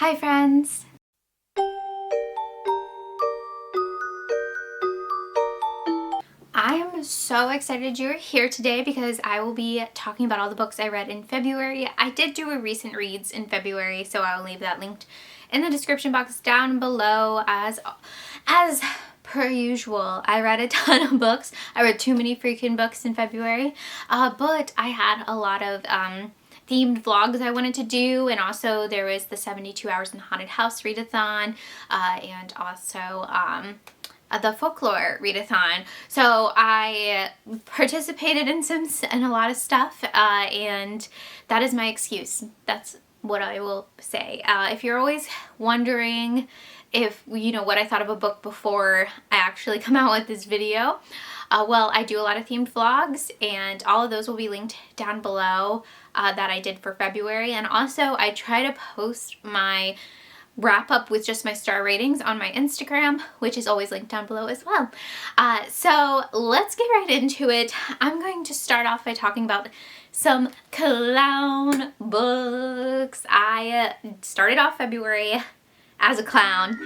Hi friends! I am so excited you're here today because I will be talking about all the books I read in February. I did do a recent reads in February, so I'll leave that linked in the description box down below as per usual. I read a ton of books. I read too many freaking books in February, but I had a lot of themed vlogs I wanted to do, and also there was the 72 Hours in the Haunted House readathon, and also the Folklore readathon. So I participated in a lot of stuff, and that is my excuse. That's what I will say. If you're always wondering if you know what I thought of a book before I actually come out with this video, well, I do a lot of themed vlogs, and all of those will be linked down below that I did for February. And also I try to post my wrap up with just my star ratings on my Instagram, which is always linked down below as well. So let's get right into it. I'm going to start off by talking about some clown books. I started off February as a clown.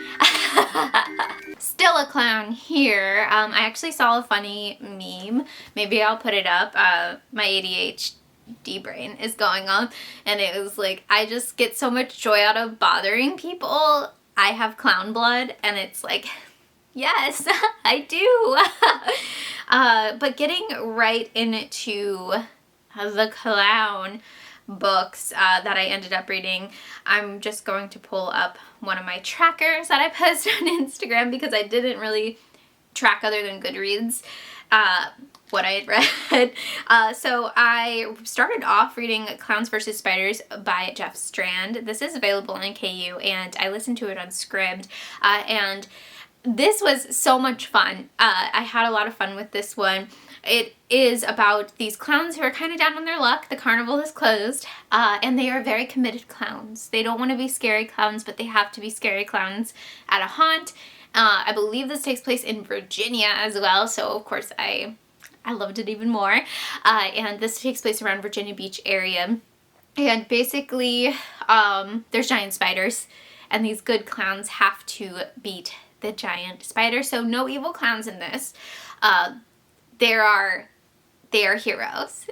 Still a clown here. I actually saw a funny meme. Maybe I'll put it up. My ADHD brain is going on, and it was like, I just get so much joy out of bothering people. I have clown blood, and it's like, yes, I do. But getting right into the clown books that I ended up reading, I'm just going to pull up one of my trackers that I post on Instagram because I didn't really track, other than Goodreads, what I had read. So I started off reading Clowns vs. Spiders by Jeff Strand. This is available on KU, and I listened to it on Scribd, and this was so much fun. I had a lot of fun with this one. It is about these clowns who are kind of down on their luck. The carnival is closed, and they are very committed clowns. They don't want to be scary clowns, but they have to be scary clowns at a haunt. I believe this takes place in Virginia as well, so of course I loved it even more. And this takes place around Virginia Beach area. And basically, there's giant spiders, and these good clowns have to beat the giant spider. So no evil clowns in this. They are heroes.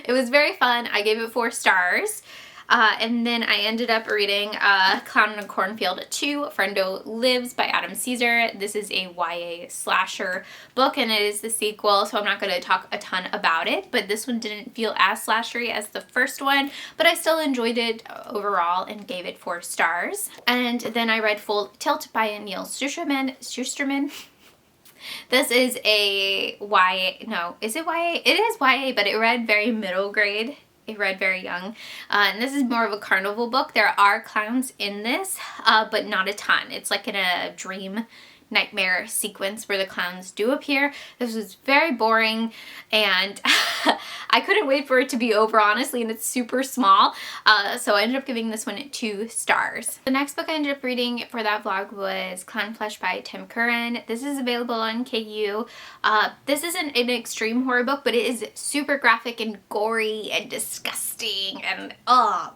It was very fun. I gave it 4 stars. And then I ended up reading Clown in a Cornfield 2, Friendo Lives by Adam Caesar. This is a YA slasher book, and it is the sequel, so I'm not going to talk a ton about it, but this one didn't feel as slashery as the first one, but I still enjoyed it overall and gave it 4 stars. And then I read Full Tilt by Neil Shusterman. This is a YA, no, is it YA? It is YA, but it read very middle grade. It read very young. And this is more of a carnival book. There are clowns in this, but not a ton. It's like in a dream nightmare sequence where the clowns do appear. This was very boring, and I couldn't wait for it to be over, honestly, and it's super small. So I ended up giving this one 2 stars. The next book I ended up reading for that vlog was Clown Flesh by Tim Curran. This is available on KU. This isn't an extreme horror book, but it is super graphic and gory and disgusting, and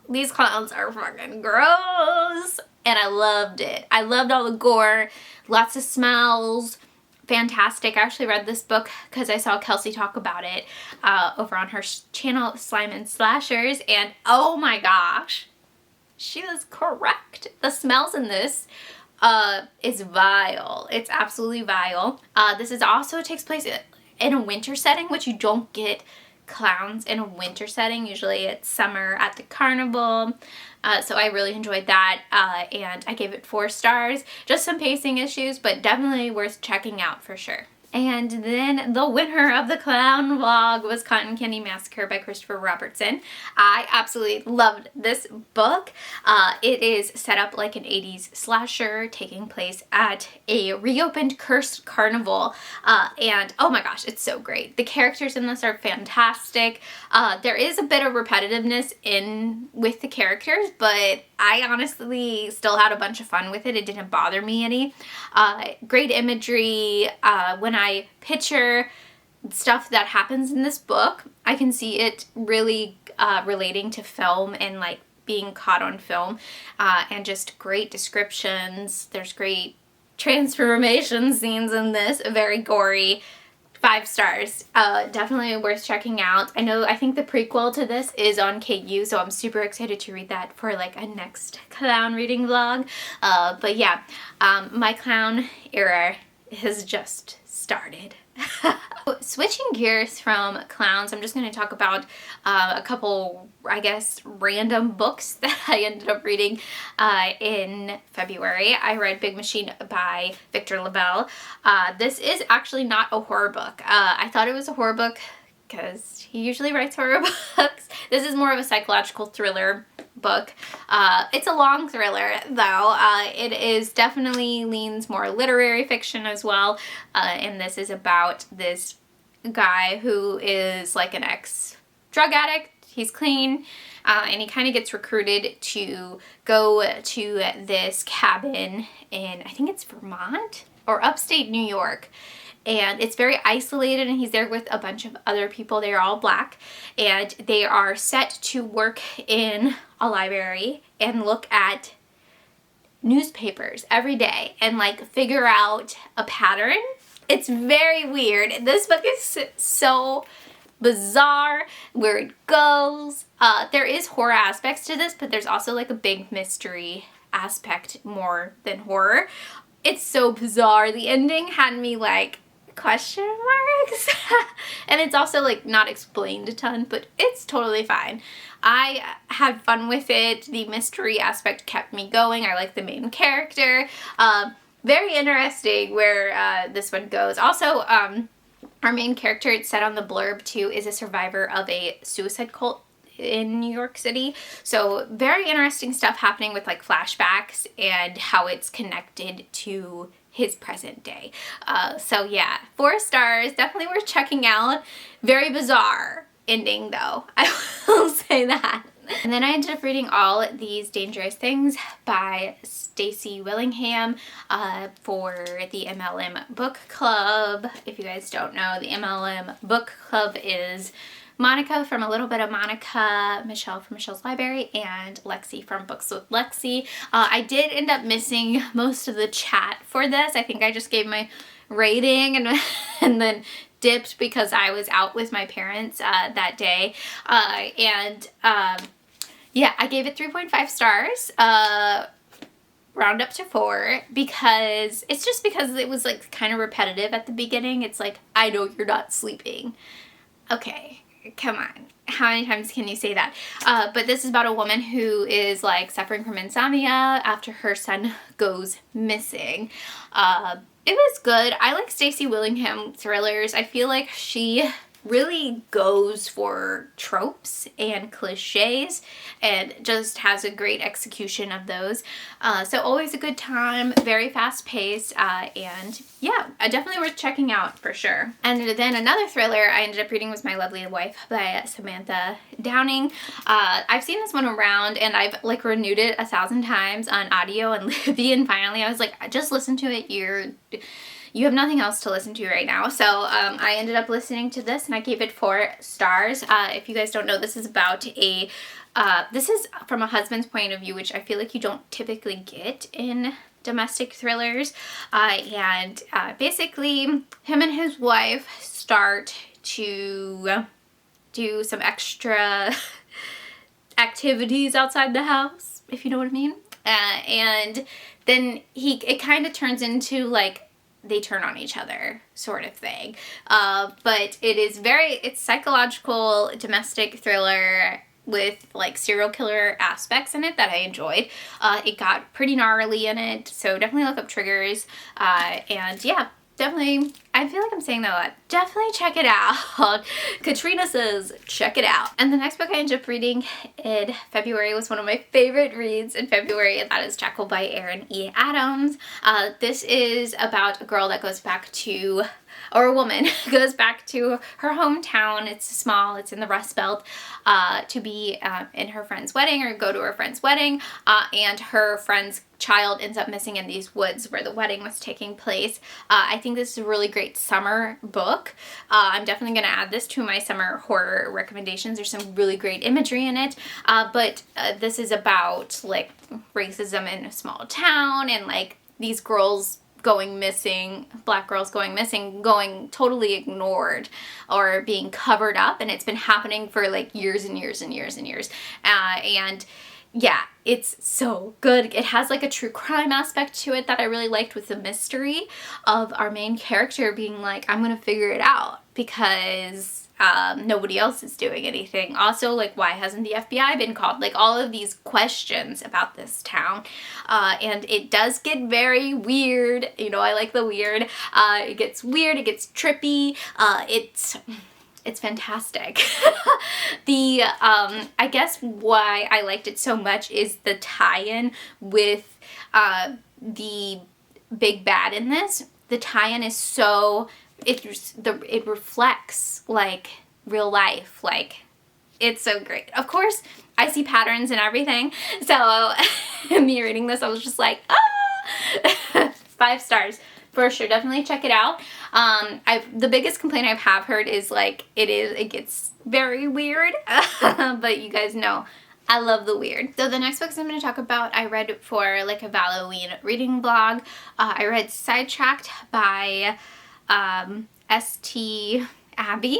these clowns are fucking gross. And I loved it. I loved all the gore, lots of smells, fantastic. I actually read this book because I saw Kelsey talk about it over on her channel, Slime and Slashers, and oh my gosh, she was correct. The smells in this is vile. It's absolutely vile. This is also takes place in a winter setting, which you don't get clowns in a winter setting. Usually it's summer at the carnival. So I really enjoyed that, and I gave it 4 stars. Just some pacing issues, but definitely worth checking out for sure. And then the winner of the clown vlog was Cotton Candy Massacre by Christopher Robertson. I absolutely loved this book. It is set up like an 80s slasher taking place at a reopened cursed carnival. And oh my gosh, it's so great. The characters in this are fantastic. There is a bit of repetitiveness with the characters, but I honestly still had a bunch of fun with it. It didn't bother me any. Great imagery. When I picture stuff that happens in this book, I can see it really relating to film and like being caught on film, and just great descriptions. There's great transformation scenes in this, very gory. 5 stars. Definitely worth checking out. I think the prequel to this is on KU, so I'm super excited to read that for like a next clown reading vlog. But yeah, my clown era has just started. Switching gears from clowns, I'm just going to talk about a couple, I guess, random books that I ended up reading in February. I read Big Machine by Victor LaBelle. This is actually not a horror book. I thought it was a horror book because he usually writes horror books. This is more of a psychological thriller book. It's a long thriller though. It is definitely leans more literary fiction as well, and this is about this guy who is like an ex-drug addict. He's clean, and he kind of gets recruited to go to this cabin in, I think it's Vermont or upstate New York. And it's very isolated, and he's there with a bunch of other people. They're all black, and they are set to work in a library and look at newspapers every day and like figure out a pattern. It's very weird. This book is so bizarre where it goes. There is horror aspects to this, but there's also like a big mystery aspect more than horror. It's so bizarre. The ending had me like question marks. And it's also like not explained a ton, but it's totally fine. I had fun with it. The mystery aspect kept me going. I like the main character. Very interesting where this one goes. Also, our main character, it's said on the blurb too, is a survivor of a suicide cult in New York City. So very interesting stuff happening with like flashbacks and how it's connected to his present day. So yeah, 4 stars, definitely worth checking out. Very bizarre ending though, I will say that. And then I ended up reading All These Dangerous Things by Stacy Willingham for the MLM Book Club. If you guys don't know, the MLM Book Club is Monica from A Little Bit of Monica, Michelle from Michelle's Library, and Lexi from Books with Lexi. I did end up missing most of the chat for this. I think I just gave my rating and then dipped because I was out with my parents that day. Yeah, I gave it 3.5 stars. Round up to 4 because it was like kind of repetitive at the beginning. It's like, I know you're not sleeping. Okay. Come on, how many times can you say that? But this is about a woman who is like suffering from insomnia after her son goes missing. It was good. I like Stacy Willingham thrillers. I feel like she really goes for tropes and cliches and just has a great execution of those. So always a good time, very fast paced, and yeah, definitely worth checking out for sure. And then another thriller I ended up reading was My Lovely Wife by Samantha Downing. I've seen this one around and I've like renewed it 1,000 times on audio and Libby, and finally I was like, just listen to it. You have nothing else to listen to right now. So I ended up listening to this and I gave it 4 stars. If you guys don't know, this is about this is from a husband's point of view, which I feel like you don't typically get in domestic thrillers. Basically, him and his wife start to do some extra activities outside the house, if you know what I mean. And then it kind of turns into like they turn on each other sort of thing. But it's psychological domestic thriller with like serial killer aspects in it that I enjoyed. It got pretty gnarly in it, so definitely look up triggers. And yeah, definitely, I feel like I'm saying that a lot. Definitely check it out. Katrina says, check it out. And the next book I ended up reading in February was one of my favorite reads in February, and that is Jackal by Erin E. Adams. This is about a girl that goes back to or a woman goes back to her hometown. It's small, it's in the Rust Belt, to be in her friend's wedding or go to her friend's wedding, and her friend's child ends up missing in these woods where the wedding was taking place. I think this is a really great summer book. I'm definitely going to add this to my summer horror recommendations. There's some really great imagery in it, but this is about like racism in a small town and like these girls going missing, black girls going missing, going totally ignored or being covered up, and it's been happening for like years and years and years and years. And yeah, it's so good. It has like a true crime aspect to it that I really liked, with the mystery of our main character being like, I'm gonna figure it out because nobody else is doing anything. Also, like, why hasn't the FBI been called? Like, all of these questions about this town. And it does get very weird. You know, I like the weird. It gets weird, it gets trippy. It's fantastic. I guess why I liked it so much is the tie-in with the big bad in this. The tie-in is so, it reflects like real life. Like, it's so great. Of course, I see patterns and everything. So me reading this, I was just like, ah! 5 stars. For sure, definitely check it out. The biggest complaint I have heard is like it gets very weird, but you guys know I love the weird. So the next books I'm going to talk about, I read for like a Valloween reading blog. I read Sidetracked by St. Abby.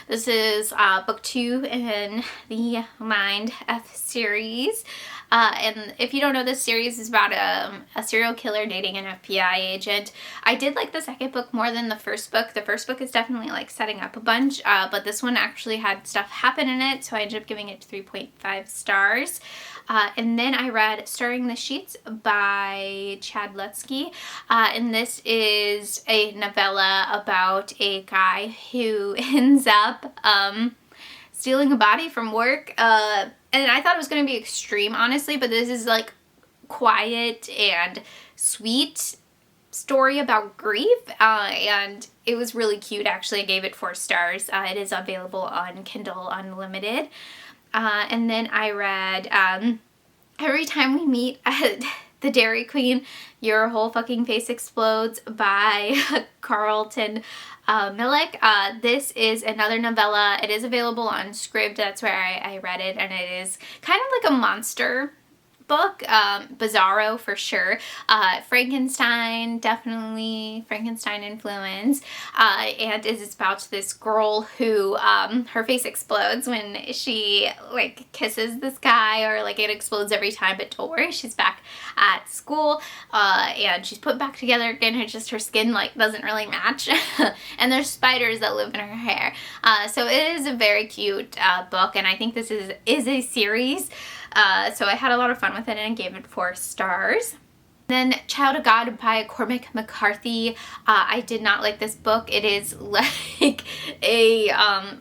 This is book 2 in the Mind F series. And if you don't know, this series is about a serial killer dating an FBI agent. I did like the second book more than the first book. The first book is definitely like setting up a bunch, but this one actually had stuff happen in it, so I ended up giving it 3.5 stars. And then I read Stirring the Sheets by Chad Lutsky. And this is a novella about a guy who ends up stealing a body from work. And I thought it was going to be extreme, honestly, but this is like quiet and sweet story about grief, and it was really cute. Actually, I gave it 4 stars. It is available on Kindle Unlimited. And then I read Every Time We Meet at the Dairy Queen, Your Whole Fucking Face Explodes by Carlton Millick. This is another novella. It is available on Scribd. That's where I read it, and it is kind of like a monster book. Bizarro for sure. Frankenstein, definitely Frankenstein influence. And it is about this girl who her face explodes when she like kisses this guy, or like it explodes every time, but don't worry, she's back at school, and she's put back together again. It's just her skin like doesn't really match. And there's spiders that live in her hair. So it is a very cute book, and I think this is a series. So I had a lot of fun with it, and I gave it 4 stars. Then Child of God by Cormac McCarthy. I did not like this book. It is like a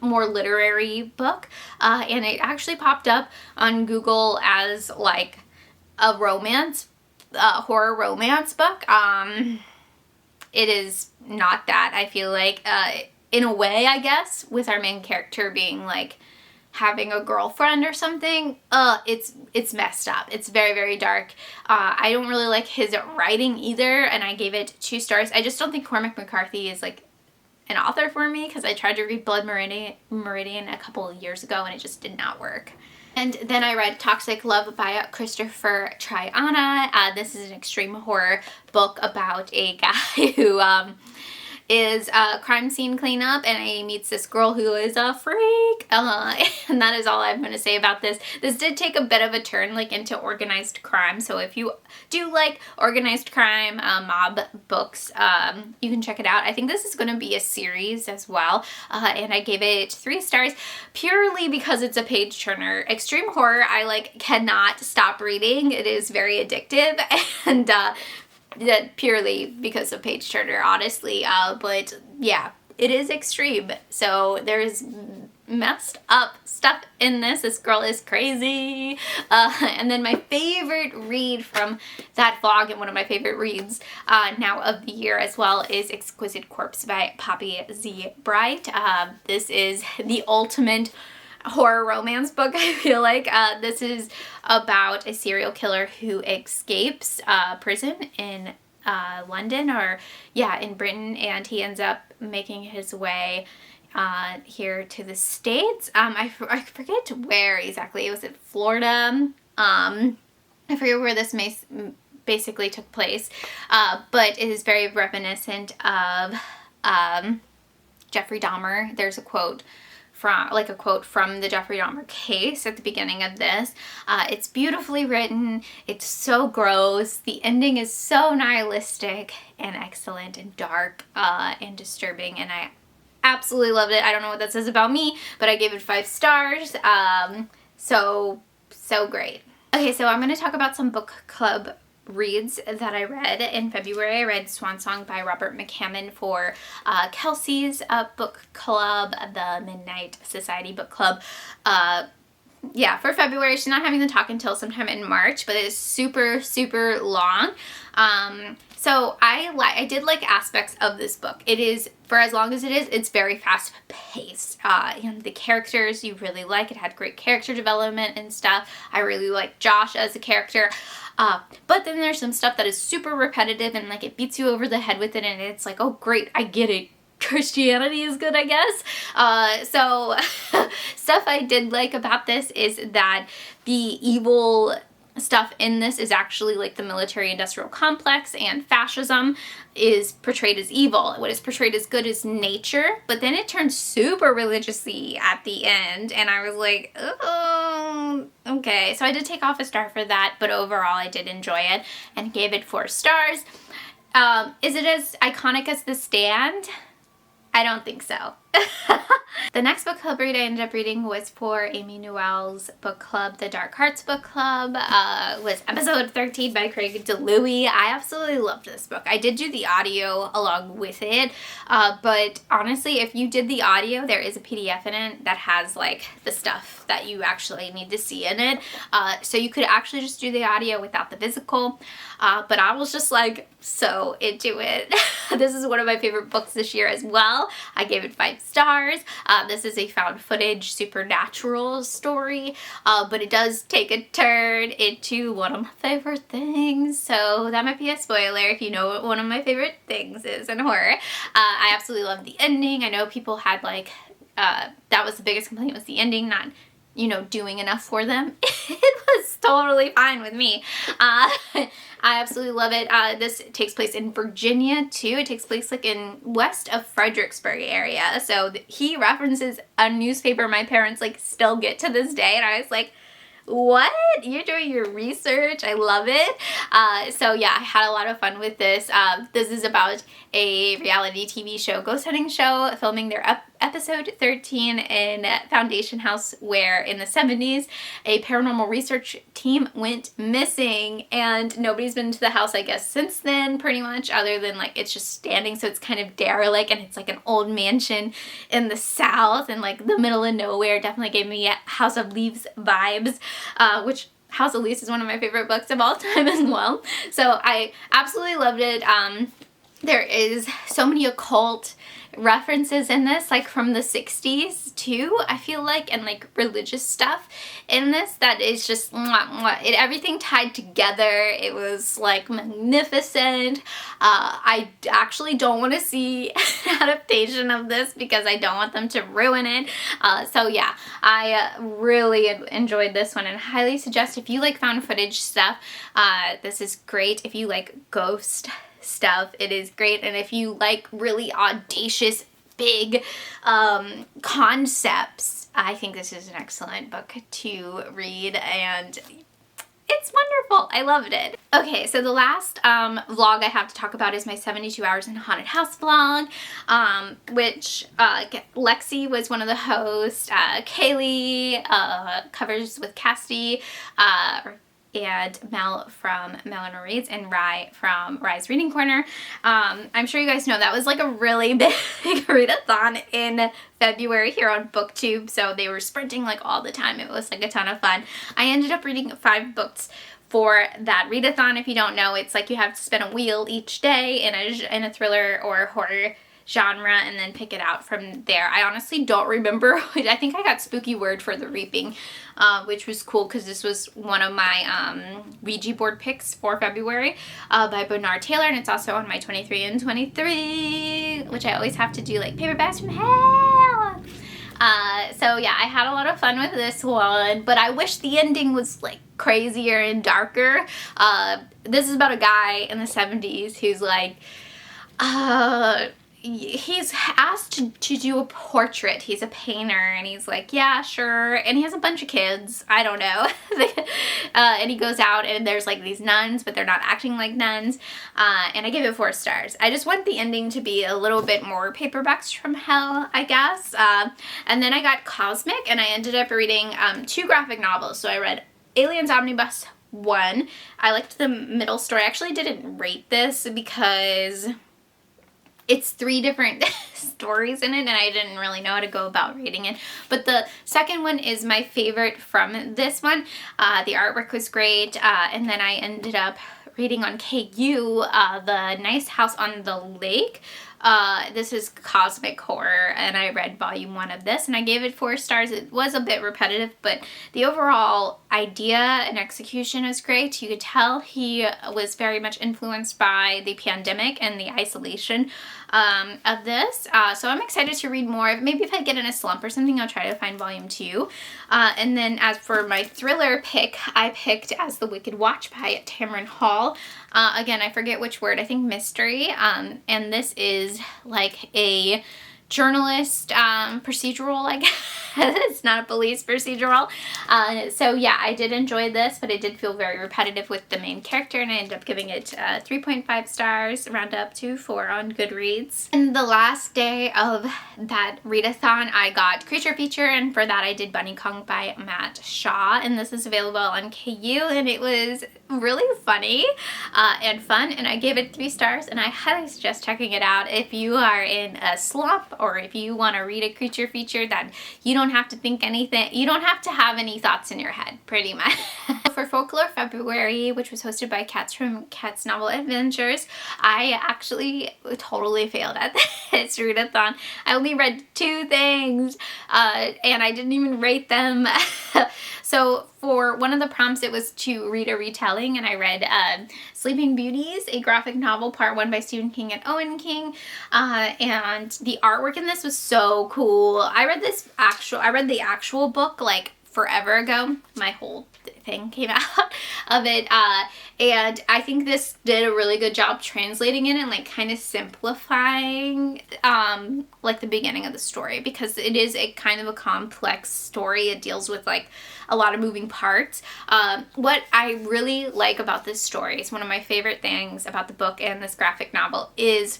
more literary book, and it actually popped up on Google as like a romance, horror romance book. It is not that. I feel like in a way, I guess, with our main character being like having a girlfriend or something. It's messed up. It's very, very dark. I don't really like his writing either, and I gave it 2 stars. I just don't think Cormac McCarthy is like an author for me, because I tried to read Blood Meridian a couple of years ago and it just did not work. And then I read Toxic Love by Christopher Triana. This is an extreme horror book about a guy who is a crime scene cleanup, and he meets this girl who is a freak. And that is all I'm going to say about this. This did take a bit of a turn like into organized crime, so if you do like organized crime, mob books, you can check it out. I think this is going to be a series as well, and I gave it 3 stars purely because it's a page turner. Extreme horror, I like cannot stop reading. It is very addictive, and that purely because of page turner, honestly. But yeah, it is extreme, so there's messed up stuff in this. This girl is crazy. And then my favorite read from that vlog, and one of my favorite reads now of the year as well, is Exquisite Corpse by Poppy Z. Bright. This is the ultimate horror romance book, I feel like. This is about a serial killer who escapes prison in London, or yeah, in Britain, and he ends up making his way here to the States. I forget where exactly. Was it Florida? I forget where this basically took place, but it is very reminiscent of Jeffrey Dahmer. There's a quote from the Jeffrey Dahmer case at the beginning of this. It's beautifully written. It's so gross. The ending is so nihilistic and excellent and dark and disturbing, and I absolutely loved it. I don't know what that says about me, but I gave it 5 stars. So great. Okay, so I'm going to talk about some book club reads that I read in February. I read Swan Song by Robert McCammon for Kelsey's book club, the Midnight Society book club. Yeah, for February. She's not having the talk until sometime in March, but it is super, super long. So I did like aspects of this book. It is, for as long as it is, it's very fast paced. And the characters you really like. It had great character development and stuff. I really like Josh as a character. But then there's some stuff that is super repetitive, and like it beats you over the head with it, and it's like, oh great, I get it. Christianity is good, I guess. So stuff I did like about this is that the evil stuff in this is actually like the military-industrial complex, and fascism is portrayed as evil. What is portrayed as good is nature, but then it turns super religious-y at the end, and I was like, oh, okay. So I did take off a star for that, but overall I did enjoy it and gave it 4 stars. Is it as iconic as The Stand? I don't think so. The next book club read I ended up reading was for Amy Newell's book club, The Dark Hearts book club. Was episode 13 by Craig DeLuey. I absolutely loved this book. I did do the audio along with it, but honestly, if you did the audio, there is a PDF in it that has like the stuff that you actually need to see in it. So you could actually just do the audio without the physical, but I was just like so into it. This is one of my favorite books this year as well. I gave it 5 stars. This is a found footage supernatural story, but it does take a turn into one of my favorite things, so that might be a spoiler if you know what one of my favorite things is in horror. I absolutely love the ending. I know people had like, that was the biggest complaint, was the ending not, you know, doing enough for them. It was totally fine with me. I absolutely love it. This takes place in Virginia too. It takes place like in west of Fredericksburg area. So he references a newspaper my parents like still get to this day, and I was like, what? You're doing your research. I love it. So yeah, I had a lot of fun with this. This is about a reality TV show, ghost hunting show, filming their episode 13 in Foundation House, where in the 70s a paranormal research team went missing, and nobody's been to the house I guess since then, pretty much, other than like it's just standing, so it's kind of derelict, and it's like an old mansion in the south and like the middle of nowhere. Definitely gave me House of Leaves vibes, which House of Leaves is one of my favorite books of all time as well. So I absolutely loved it. There is so many occult references in this, like from the 60s too, I feel like, and like religious stuff in this that is just mwah, mwah. Everything tied together. It was like magnificent. I actually don't want to see an adaptation of this because I don't want them to ruin it. So yeah, I really enjoyed this one and highly suggest, if you like found footage stuff, this is great. If you like ghost stuff, it is great. And if you like really audacious, big concepts, I think this is an excellent book to read, and it's wonderful. I loved it. Okay, so the last vlog I have to talk about is my 72 Hours in a Haunted House vlog, which Lexi was one of the hosts. Kaylee covers with Cassidy, and Mel from Melanie Reads and Rye from Rye's Reading Corner. I'm sure you guys know that was like a really big readathon in February here on BookTube, so they were sprinting like all the time. It was like a ton of fun. I ended up reading 5 books for that readathon. If you don't know, it's like you have to spin a wheel each day in a thriller or horror genre and then pick it out from there. I honestly don't remember. I think I got Spooky Word for the Reaping, which was cool because this was one of my Ouija board picks for February by Bernard Taylor, and it's also on my 23 and 23, which I always have to do, like paperbacks from hell. So yeah, I had a lot of fun with this one, but I wish the ending was like crazier and darker. This is about a guy in the 70s who's like, he's asked to do a portrait. He's a painter, and he's like, yeah, sure. And he has a bunch of kids. I don't know. And he goes out, and there's like these nuns, but they're not acting like nuns. And I give it 4 stars. I just want the ending to be a little bit more paperbacks from hell, I guess. And then I got Cosmic, and I ended up reading 2 graphic novels. So I read Aliens Omnibus 1. I liked the middle story. I actually didn't rate this because it's 3 different stories in it, and I didn't really know how to go about reading it. But the second one is my favorite from this one. The artwork was great, and then I ended up reading on KU, The Nice House on the Lake. This is cosmic horror, and I read volume 1 of this, and I gave it 4 stars. It was a bit repetitive, but the overall idea and execution was great. You could tell he was very much influenced by the pandemic and the isolation of this. So I'm excited to read more. Maybe if I get in a slump or something, I'll try to find volume 2. And then as for my thriller pick, I picked As the Wicked Watch by Tamron Hall. Again, I forget which word. I think mystery. And this is like a journalist procedural, I guess. It's not a police procedural. So yeah, I did enjoy this, but it did feel very repetitive with the main character, and I ended up giving it 3.5 stars, round up to 4 on Goodreads. And the last day of that readathon, I got Creature Feature, and for that I did Bunny Kong by Matt Shaw, and this is available on KU, and it was really funny and fun, and I gave it 3 stars, and I highly suggest checking it out if you are in a slump, or if you want to read a creature feature that you don't have to think anything, you don't have to have any thoughts in your head, pretty much. For Folklore February, which was hosted by Cats from Cats Novel Adventures, I actually totally failed at this readathon. I only read 2 things, and I didn't even rate them. So for one of the prompts, it was to read a retelling, and I read Sleeping Beauties, a graphic novel, part 1 by Stephen King and Owen King, and the artwork in this was so cool. I read the actual book like forever ago. My whole thing came out of it, and I think this did a really good job translating it and like kind of simplifying like the beginning of the story, because it is a kind of a complex story. It deals with like a lot of moving parts. What I really like about this story, is one of my favorite things about the book and this graphic novel, is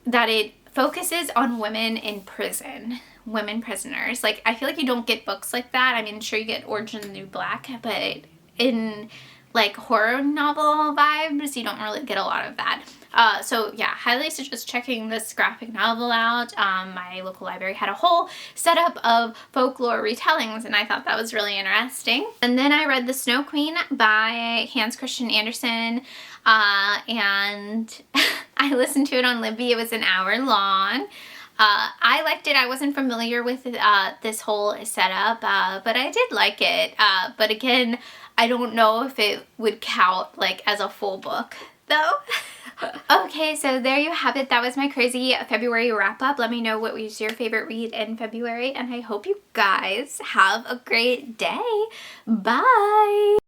that it focuses on women in prison, women prisoners. Like, I feel like you don't get books like that. I mean, sure, you get Orange and the New Black, but in like horror novel vibes, you don't really get a lot of that. So yeah, highly suggest checking this graphic novel out. My local library had a whole setup of folklore retellings, and I thought that was really interesting. And then I read The Snow Queen by Hans Christian Andersen, and I listened to it on Libby. It was an hour long. I liked it. I wasn't familiar with this whole setup, but I did like it. But again, I don't know if it would count like as a full book though. Okay, so there you have it. That was my crazy February wrap up. Let me know what was your favorite read in February, and I hope you guys have a great day. Bye!